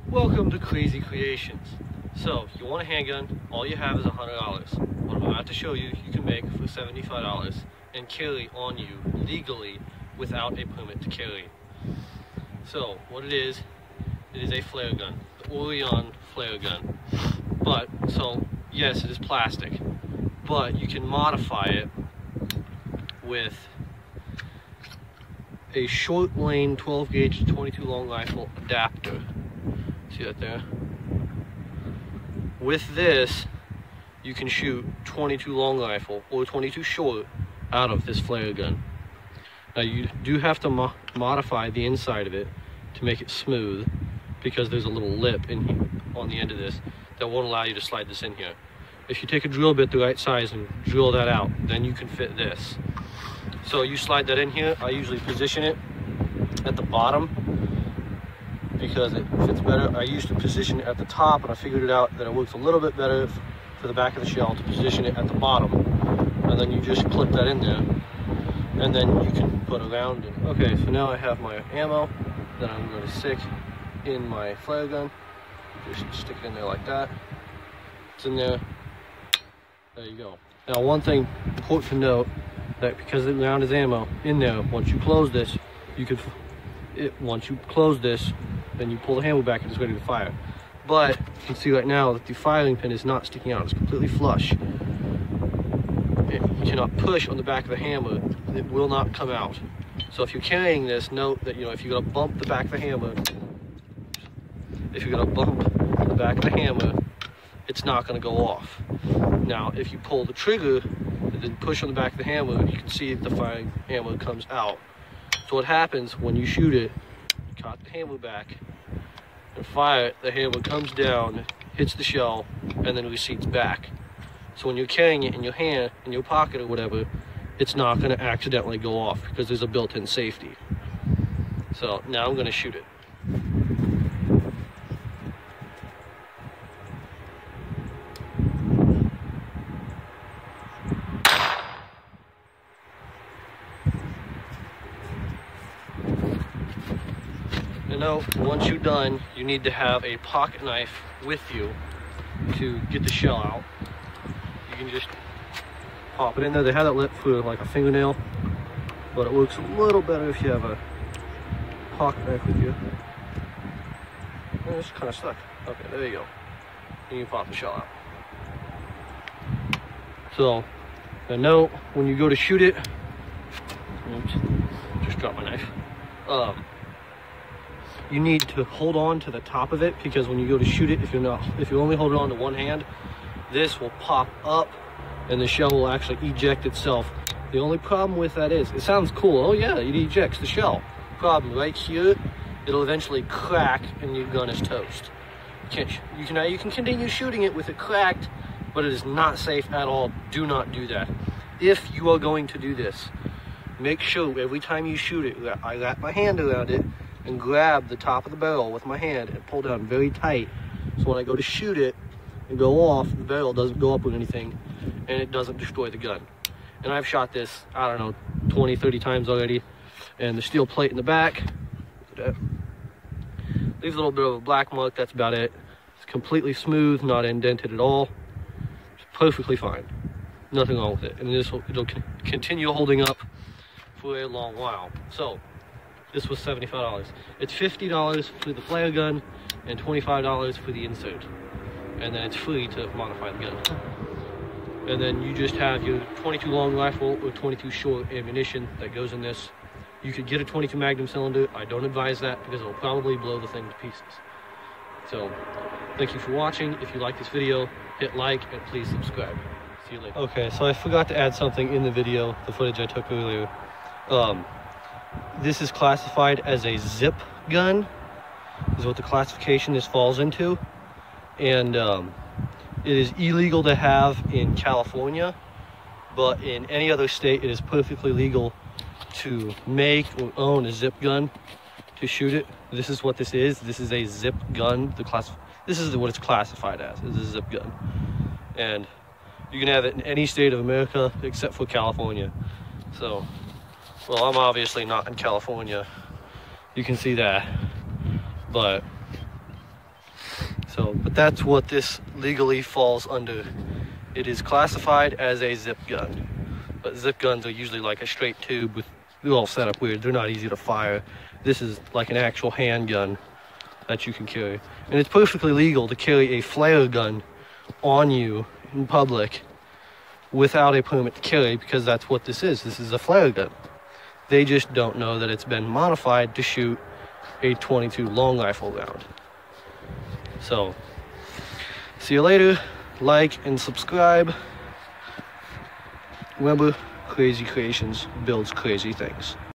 Welcome to Crazy Creations. So, if you want a handgun, all you have is $100. What I'm about to show you, you can make for $75 and carry on you legally without a permit to carry. So, what it is a flare gun, the Orion flare gun. But, so, yes, it is plastic, but you can modify it with a short lane 12 gauge 22 long rifle adapter. See that there? With this, you can shoot 22 long rifle or 22 short out of this flare gun. Now you do have to modify the inside of it to make it smooth, because there's a little lip in here on the end of this that won't allow you to slide this in here. If you take a drill bit the right size and drill that out, then you can fit this. So you slide that in here. I usually position it at the bottom because it fits better. I used to position it at the top, and I figured it out that it works a little bit better for the back of the shell to position it at the bottom. And then you just clip that in there, and then you can put around it. Okay, so now I have my ammo that I'm going to stick in my flare gun. Just stick it in there like that. It's in there. There you go. Now, one thing important to note, that because the round is ammo in there, once you close this, once you close this, then you pull the handle back and it's ready to fire. But you can see right now that the firing pin is not sticking out. It's completely flush. You cannot push on the back of the hammer. It will not come out. So if you're carrying this, note that, if you're gonna bump the back of the hammer, it's not gonna go off. Now, if you pull the trigger and then push on the back of the hammer, you can see the firing hammer comes out. So what happens when you shoot it, you cock the hammer back and fire it, the hammer comes down, hits the shell, and then recedes back. So when you're carrying it in your hand, in your pocket or whatever, it's not going to accidentally go off because there's a built-in safety. So now I'm going to shoot it. Once you're done, you need to have a pocket knife with you to get the shell out. You can just pop it in there. They have that lip for like a fingernail, but it works a little better if you have a pocket knife with you. Oh, it's kind of stuck. Okay, there you go. And you can pop the shell out. So, a note, when you go to shoot it, oops, just dropped my knife. You need to hold on to the top of it, because when you go to shoot it, if you only hold it on to one hand, this will pop up and the shell will actually eject itself. The only problem with that is, it sounds cool. Oh yeah, it ejects the shell. Problem right here, it'll eventually crack and your gun is toast. You can continue shooting it with it cracked, but it is not safe at all. Do not do that. If you are going to do this, make sure every time you shoot it, I wrap my hand around it and grab the top of the barrel with my hand and pull down very tight. So when I go to shoot it and go off, the barrel doesn't go up with anything and it doesn't destroy the gun. And I've shot this, I don't know, 20, 30 times already. And the steel plate in the back, leaves a little bit of a black mark, that's about it. It's completely smooth, not indented at all. It's perfectly fine. Nothing wrong with it. And it'll continue holding up for a long while. So, this was $75. It's $50 for the flare gun and $25 for the insert. And then it's free to modify the gun. And then you just have your 22 long rifle or 22 short ammunition that goes in this. You could get a 22 Magnum cylinder. I don't advise that because it'll probably blow the thing to pieces. So, thank you for watching. If you like this video, hit like and please subscribe. See you later. Okay, so I forgot to add something in the video, the footage I took earlier. This is classified as a zip gun, is what the classification this falls into. And it is illegal to have in California, but in any other state it is perfectly legal to make or own a zip gun to shoot it. This is what this is. This is a zip gun. This is what it's classified as, is a zip gun. And you can have it in any state of America except for California. So, well, I'm obviously not in California. You can see that. But So, but that's what this legally falls under. It is classified as a zip gun. But zip guns are usually like a straight tube with, they're all set up weird. They're not easy to fire. This is like an actual handgun that you can carry. And it's perfectly legal to carry a flare gun on you in public without a permit to carry, because that's what this is. This is a flare gun. They just don't know that it's been modified to shoot a .22 long rifle round. So, see you later. Like and subscribe. Remember, Crazy Creations builds crazy things.